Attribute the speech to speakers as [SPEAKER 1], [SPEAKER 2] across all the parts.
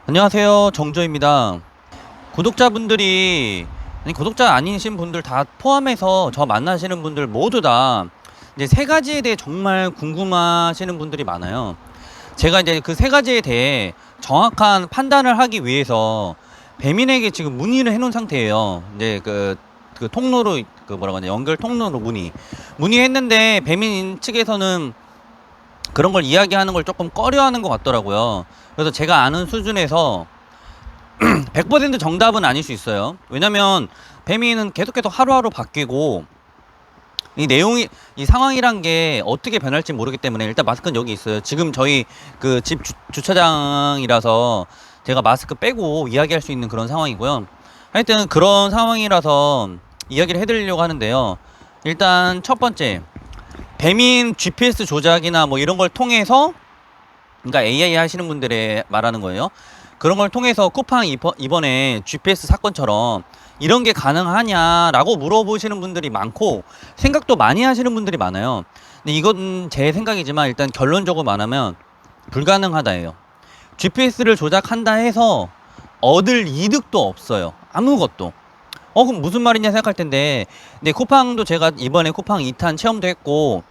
[SPEAKER 1] 안녕하세요, 정조입니다. 구독자분들이, 아니 구독자 아니신 분들 다 포함해서 저 만나시는 분들 모두 다 이제 세 가지에 대해 정말 궁금하시는 분들이 많아요. 제가 이제 그 세 가지에 대해 정확한 판단을 하기 위해서 배민에게 지금 문의를 해놓은 상태예요. 이제 그 통로로, 그 뭐라고 하냐, 연결 통로로 문의했는데 배민 측에서는 그런 걸 이야기하는 걸 조금 꺼려하는 것 같더라고요. 그래서 제가 아는 수준에서 100% 정답은 아닐 수 있어요. 왜냐면 배민은 계속해서 하루하루 바뀌고 이 내용이, 이 상황이란 게 어떻게 변할지 모르기 때문에 일단 마스크는 여기 있어요. 지금 저희 그 집 주차장이라서 제가 마스크 빼고 이야기할 수 있는 그런 상황이고요. 하여튼 그런 상황이라서 이야기를 해드리려고 하는데요. 일단 첫 번째, 배민 GPS 조작이나 뭐 이런 걸 통해서, 그러니까 AI 하시는 분들의 말하는 거예요. 그런 걸 통해서 쿠팡 이번에 GPS 사건처럼 이런 게 가능하냐라고 물어보시는 분들이 많고 생각도 많이 하시는 분들이 많아요. 근데 이건 제 생각이지만 일단 결론적으로 말하면 불가능하다예요. GPS를 조작한다 해서 얻을 이득도 없어요. 아무것도. 그럼 무슨 말이냐 생각할 텐데, 근데 쿠팡도 제가 이번에 쿠팡 2탄 체험도 했고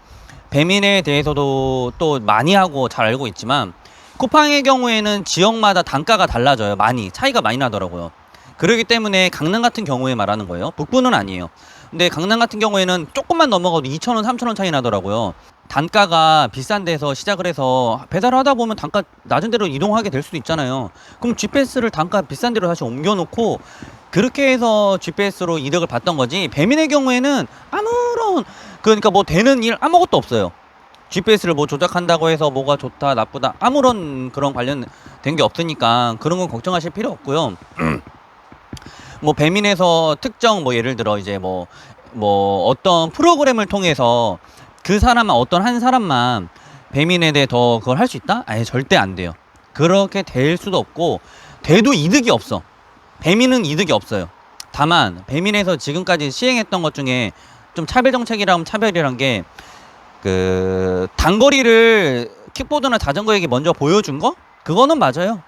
[SPEAKER 1] 배민에 대해서도 또 많이 하고 잘 알고 있지만, 쿠팡의 경우에는 지역마다 단가가 달라져요. 많이 차이가 많이 나더라고요. 그렇기 때문에 강남 같은 경우에 말하는 거예요. 북부는 아니에요. 근데 강남 같은 경우에는 조금만 넘어가도 2,000원, 3,000원 차이 나더라고요. 단가가 비싼 데서 시작을 해서 배달을 하다 보면 단가 낮은 데로 이동하게 될 수도 있잖아요. 그럼 GPS를 단가 비싼 데로 다시 옮겨놓고 그렇게 해서 GPS로 이득을 봤던 거지, 배민의 경우에는 아무런, 그러니까 뭐 되는 일 아무것도 없어요. GPS를 뭐 조작한다고 해서 뭐가 좋다 나쁘다 아무런 그런 관련된 게 없으니까 그런 건 걱정하실 필요 없고요. 뭐 배민에서 특정, 뭐 예를 들어 이제 뭐 어떤 프로그램을 통해서 그 사람만, 어떤 한 사람만 배민에 대해 더 그걸 할 수 있다? 아예 절대 안 돼요. 그렇게 될 수도 없고 돼도 이득이 없어. 배민은 이득이 없어요. 다만 배민에서 지금까지 시행했던 것 중에 좀 차별 정책이라면 차별이란 게, 그 단거리를 킥보드나 자전거에게 먼저 보여준 거? 그거는 맞아요.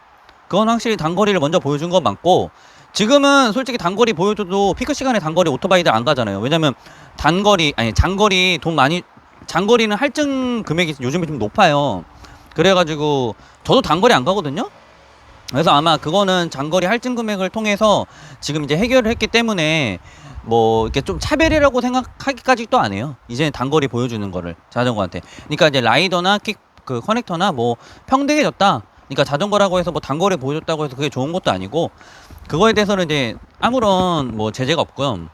[SPEAKER 1] 그건 확실히 단거리를 먼저 보여준 거 맞고, 지금은 솔직히 단거리 보여줘도 피크 시간에 단거리 오토바이들 안 가잖아요. 왜냐면 단거리, 아니 장거리 돈 많이, 장거리는 할증 금액이 요즘에 좀 높아요. 그래가지고 저도 단거리 안 가거든요. 그래서 아마 그거는 장거리 할증 금액을 통해서 지금 이제 해결을 했기 때문에 뭐 이렇게 좀 차별이라고 생각하기까지 또 안 해요. 이제 단거리 보여주는 거를 자전거한테. 그러니까 이제 라이더나 그 커넥터나 뭐 평등해졌다. 그러니까 자전거라고 해서 뭐 단거리 보여줬다고 해서 그게 좋은 것도 아니고, 그거에 대해서는 이제 아무런 뭐 제재가 없고요.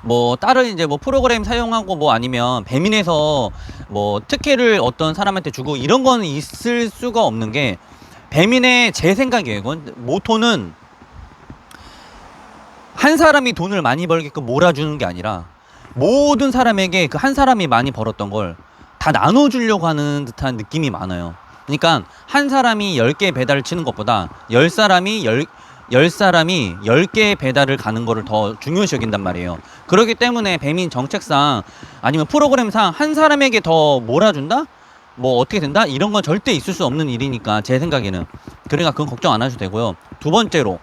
[SPEAKER 1] 뭐 다른 이제 뭐 프로그램 사용하고 뭐 아니면 배민에서 뭐 특혜를 어떤 사람한테 주고 이런 건 있을 수가 없는 게, 배민의 제 생각이에요. 이건 모토는 한 사람이 돈을 많이 벌게끔 몰아주는 게 아니라 모든 사람에게 그 한 사람이 많이 벌었던 걸 다 나눠주려고 하는 듯한 느낌이 많아요. 그러니까 한 사람이 10개 배달을 치는 것보다 10사람이 10사람이 10개 배달을 가는 거를 더 중요시 여긴단 말이에요. 그렇기 때문에 배민 정책상 아니면 프로그램상 한 사람에게 더 몰아준다? 뭐 어떻게 된다? 이런 건 절대 있을 수 없는 일이니까, 제 생각에는. 그러니까 그건 걱정 안 하셔도 되고요. 두 번째로,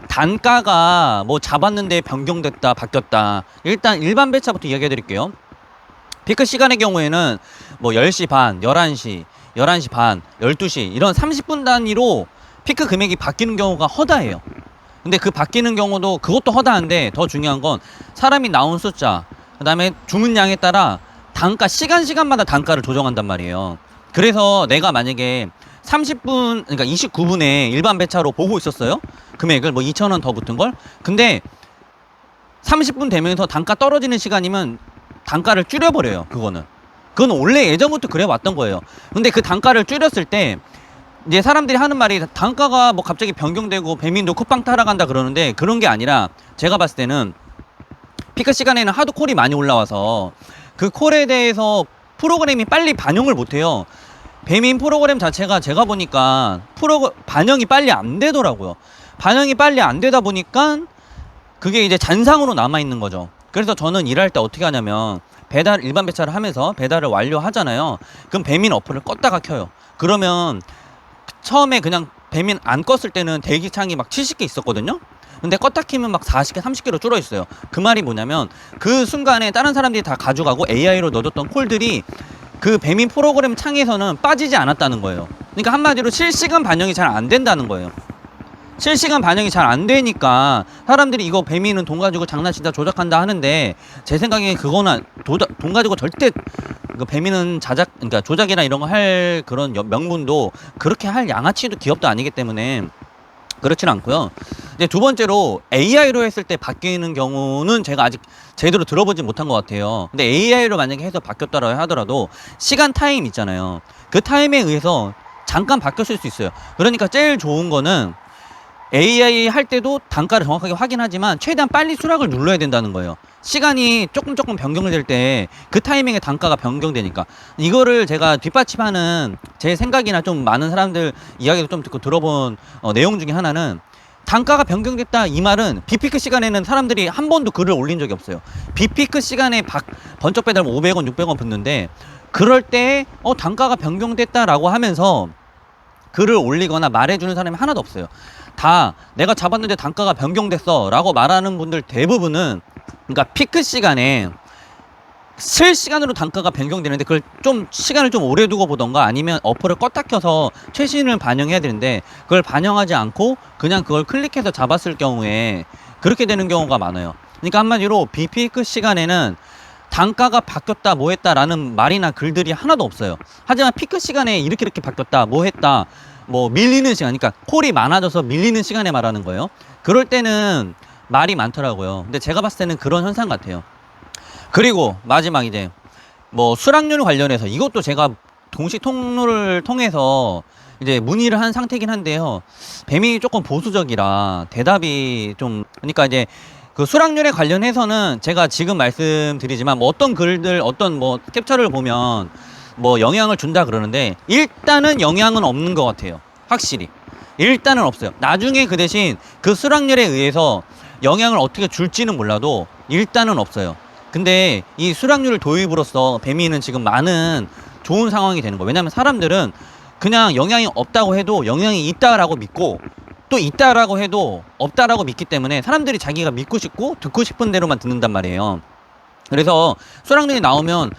[SPEAKER 1] 단가가 뭐 잡았는데 변경됐다 바뀌었다, 일단 일반 배차부터 이야기해 드릴게요. 피크 시간의 경우에는 뭐 10시 반, 11시, 11시 반, 12시 이런 30분 단위로 피크 금액이 바뀌는 경우가 허다해요. 근데 그 바뀌는 경우도, 그것도 허다한데 더 중요한 건 사람이 나온 숫자, 그 다음에 주문 양에 따라 단가, 시간마다 단가를 조정한단 말이에요. 그래서 내가 만약에 30분, 그러니까 29분에 일반 배차로 보고 있었어요. 금액을 뭐 2,000원 더 붙은 걸. 근데 30분 되면서 단가 떨어지는 시간이면 단가를 줄여버려요. 그건 원래 예전부터 그래 왔던 거예요. 근데 그 단가를 줄였을 때 이제 사람들이 하는 말이, 단가가 뭐 갑자기 변경되고 배민도 쿠팡 따라간다 그러는데, 그런 게 아니라 제가 봤을 때는 피크 시간에는 하도 콜이 많이 올라와서 그 콜에 대해서 프로그램이 빨리 반영을 못해요. 배민 프로그램 자체가 제가 보니까 반영이 빨리 안 되더라고요. 반영이 빨리 안 되다 보니까 그게 이제 잔상으로 남아있는 거죠. 그래서 저는 일할 때 어떻게 하냐면, 일반 배차를 하면서 배달을 완료하잖아요. 그럼 배민 어플을 껐다가 켜요. 그러면 처음에 그냥 배민 안 껐을 때는 대기창이 막 70개 있었거든요. 근데 껐다 키면 막 40개, 30개로 줄어 있어요. 그 말이 뭐냐면 그 순간에 다른 사람들이 다 가져가고 AI로 넣어줬던 콜들이 그 배민 프로그램 창에서는 빠지지 않았다는 거예요. 그러니까 한마디로 실시간 반영이 잘 안 된다는 거예요. 실시간 반영이 잘 안 되니까 사람들이 이거 배민은 돈 가지고 장난친다 조작한다 하는데, 제 생각에 그거는 돈 가지고 절대 그 배민은 그러니까 조작이나 이런 거 할 그런 명분도 그렇게 할 양아치도 기업도 아니기 때문에 그렇지는 않고요. 이제 두 번째로 AI로 했을 때 바뀌는 경우는 제가 아직 제대로 들어보지 못한 것 같아요. 근데 AI로 만약에 해서 바뀌었다고 하더라도 시간 타임 있잖아요. 그 타임에 의해서 잠깐 바뀌었을 수 있어요. 그러니까 제일 좋은 거는 AI 할 때도 단가를 정확하게 확인하지만 최대한 빨리 수락을 눌러야 된다는 거예요. 시간이 조금 변경될 때 그 타이밍에 단가가 변경되니까. 이거를 제가 뒷받침하는 제 생각이나 좀 많은 사람들 이야기도 좀 듣고 들어본 내용 중에 하나는, 단가가 변경됐다 이 말은 빅피크 시간에는 사람들이 한 번도 글을 올린 적이 없어요. 빅피크 시간에 번쩍 배달 500원 600원 붙는데, 그럴 때 단가가 변경됐다라고 하면서 글을 올리거나 말해주는 사람이 하나도 없어요. 다 내가 잡았는데 단가가 변경됐어 라고 말하는 분들 대부분은, 그러니까 피크 시간에 실시간으로 단가가 변경되는데 그걸 좀 시간을 좀 오래 두고 보던가, 아니면 어플을 껐다 켜서 최신을 반영해야 되는데 그걸 반영하지 않고 그냥 그걸 클릭해서 잡았을 경우에 그렇게 되는 경우가 많아요. 그러니까 한마디로 비피크 시간에는 단가가 바뀌었다 뭐 했다라는 말이나 글들이 하나도 없어요. 하지만 피크 시간에 이렇게 바뀌었다 뭐 했다, 뭐 밀리는 시간, 그러니까 콜이 많아져서 밀리는 시간에 말하는 거예요. 그럴 때는 말이 많더라고요. 근데 제가 봤을 때는 그런 현상 같아요. 그리고 마지막 이제 뭐 수락률 관련해서 이것도 제가 동시 통로를 통해서 이제 문의를 한 상태긴 한데요. 뱀이 조금 보수적이라 대답이 좀, 그러니까 이제 그 수락률에 관련해서는 제가 지금 말씀드리지만 뭐 어떤 글들 어떤 뭐 캡처를 보면 뭐 영향을 준다 그러는데, 일단은 영향은 없는 것 같아요. 확실히 일단은 없어요. 나중에 그 대신 그 수락률에 의해서 영향을 어떻게 줄지는 몰라도 일단은 없어요. 근데 이 수락률 도입으로써 배민은 지금 많은 좋은 상황이 되는 거예요. 왜냐하면 사람들은 그냥 영향이 없다고 해도 영향이 있다라고 믿고, 또 있다라고 해도 없다라고 믿기 때문에 사람들이 자기가 믿고 싶고 듣고 싶은 대로만 듣는단 말이에요. 그래서 수락률이 나오면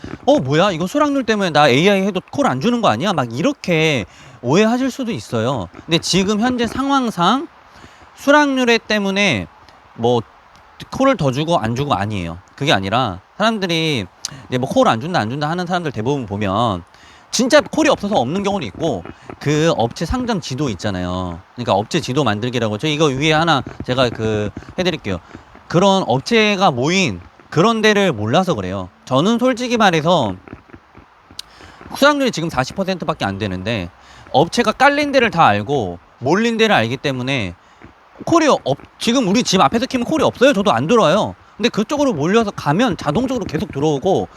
[SPEAKER 1] 뭐야 이거 수락률 때문에 나 AI 해도 콜 안 주는 거 아니야? 막 이렇게 오해하실 수도 있어요. 근데 지금 현재 상황상 수락률에 때문에 뭐 콜을 더 주고 안 주고 아니에요. 그게 아니라 사람들이 이제 뭐 콜 안 준다 하는 사람들 대부분 보면 진짜 콜이 없어서 없는 경우도 있고, 그 업체 상점 지도 있잖아요. 그러니까 업체 지도 만들기라고, 저 이거 위에 하나 제가 해드릴게요. 그런 업체가 모인 그런 데를 몰라서 그래요. 저는 솔직히 말해서 수락률이 지금 40%밖에 안 되는데 업체가 깔린 데를 다 알고 몰린 데를 알기 때문에 지금 우리 집 앞에서 키면 콜이 없어요. 저도 안 들어와요. 근데 그쪽으로 몰려서 가면 자동적으로 계속 들어오고,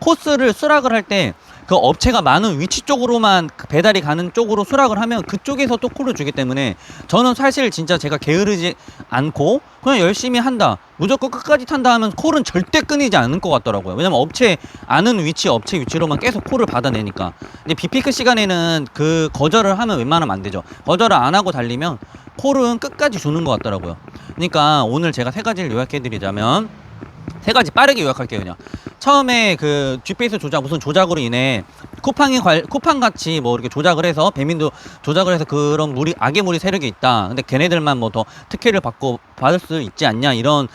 [SPEAKER 1] 코스를 수락을 할 때 그 업체가 많은 위치 쪽으로만 배달이 가는 쪽으로 수락을 하면 그쪽에서 또 콜을 주기 때문에, 저는 사실 진짜 제가 게으르지 않고 그냥 열심히 한다, 무조건 끝까지 탄다 하면 콜은 절대 끊이지 않을 것 같더라고요. 왜냐면 업체 아는 업체 위치로만 계속 콜을 받아내니까. 근데 비피크 시간에는 그 거절을 하면 웬만하면 안 되죠. 거절을 안 하고 달리면 콜은 끝까지 주는 것 같더라고요. 그러니까 오늘 제가 3가지를 요약해 드리자면, 3가지 빠르게 요약할게요. 그냥 처음에 그 GPS 무슨 조작으로 인해 쿠팡 같이 뭐 이렇게 조작을 해서 배민도 조작을 해서 그런 악의 무리 세력이 있다. 근데 걔네들만 뭐 더 특혜를 받을 수 있지 않냐, 이런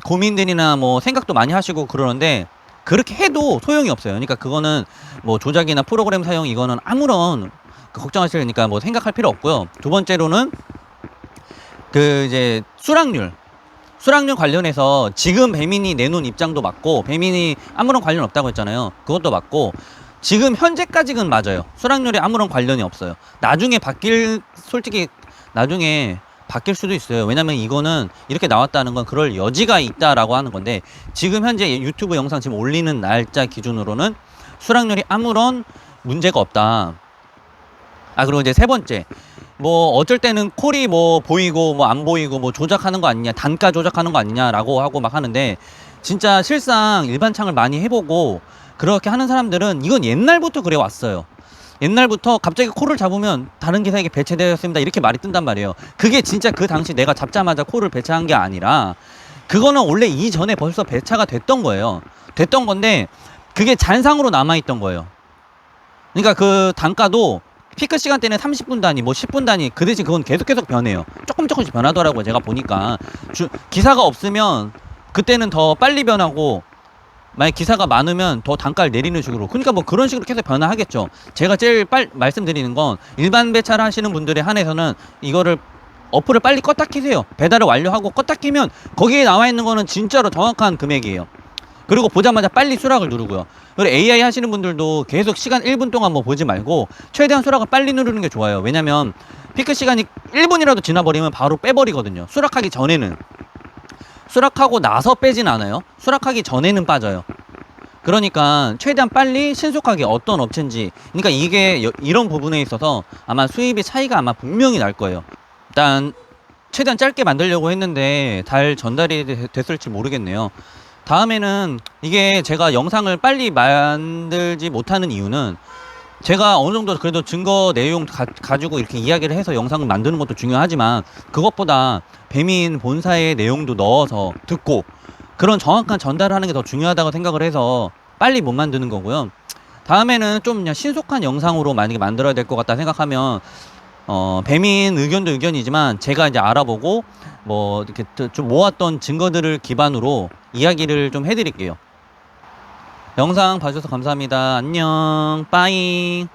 [SPEAKER 1] 고민들이나 뭐 생각도 많이 하시고 그러는데, 그렇게 해도 소용이 없어요. 그러니까 그거는 뭐 조작이나 프로그램 사용, 이거는 아무런 걱정하시니까 뭐 생각할 필요 없고요. 두 번째로는 이제 수락률 관련해서 지금 배민이 내놓은 입장도 맞고, 배민이 아무런 관련 없다고 했잖아요. 그것도 맞고, 지금 현재까지는 맞아요. 수락률이 아무런 관련이 없어요. 나중에 바뀔 수도 있어요. 왜냐면 이거는 이렇게 나왔다는 건 그럴 여지가 있다라고 하는 건데, 지금 현재 유튜브 영상 지금 올리는 날짜 기준으로는 수락률이 아무런 문제가 없다. 그리고 이제 3번째, 뭐 어쩔 때는 콜이 뭐 보이고 뭐 안 보이고 뭐 조작하는 거 아니냐, 단가 조작하는 거 아니냐라고 하고 막 하는데, 진짜 실상 일반 창을 많이 해보고 그렇게 하는 사람들은 이건 옛날부터 그래 왔어요. 옛날부터 갑자기 코를 잡으면 다른 기사에게 배치되었습니다 이렇게 말이 뜬단 말이에요. 그게 진짜 그 당시 내가 잡자마자 코를 배차한 게 아니라 그거는 원래 이전에 벌써 배차가 됐던 거예요. 됐던 건데 그게 잔상으로 남아있던 거예요. 그러니까 그 단가도 피크 시간대는 30분 단위, 뭐 10분 단위, 그 대신 그건 계속 변해요. 조금씩 변하더라고요. 제가 보니까. 기사가 없으면 그때는 더 빨리 변하고, 만약 기사가 많으면 더 단가를 내리는 식으로. 그러니까 뭐 그런 식으로 계속 변화하겠죠. 제가 제일 말씀드리는 건 일반 배차를 하시는 분들에 한해서는 이거를 어플을 빨리 껐다 키세요. 배달을 완료하고 껐다 키면 거기에 나와 있는 거는 진짜로 정확한 금액이에요. 그리고 보자마자 빨리 수락을 누르고요. 그리고 AI 하시는 분들도 계속 시간 1분 동안 뭐 보지 말고 최대한 수락을 빨리 누르는 게 좋아요. 왜냐면 피크 시간이 1분이라도 지나버리면 바로 빼버리거든요. 수락하기 전에는. 수락하고 나서 빼진 않아요. 수락하기 전에는 빠져요. 그러니까 최대한 빨리 신속하게 어떤 업체인지, 그러니까 이게 이런 부분에 있어서 아마 수입의 차이가 아마 분명히 날 거예요. 일단 최대한 짧게 만들려고 했는데 잘 전달이 됐을지 모르겠네요. 다음에는 이게 제가 영상을 빨리 만들지 못하는 이유는 제가 어느 정도 그래도 증거 내용 가지고 이렇게 이야기를 해서 영상을 만드는 것도 중요하지만 그것보다 배민 본사의 내용도 넣어서 듣고 그런 정확한 전달을 하는 게 더 중요하다고 생각을 해서 빨리 못 만드는 거고요. 다음에는 좀 그냥 신속한 영상으로 만약에 만들어야 될 것 같다 생각하면 배민 의견도 의견이지만 제가 이제 알아보고 뭐 이렇게 좀 모았던 증거들을 기반으로 이야기를 좀 해드릴게요. 영상 봐주셔서 감사합니다. 안녕, 빠이.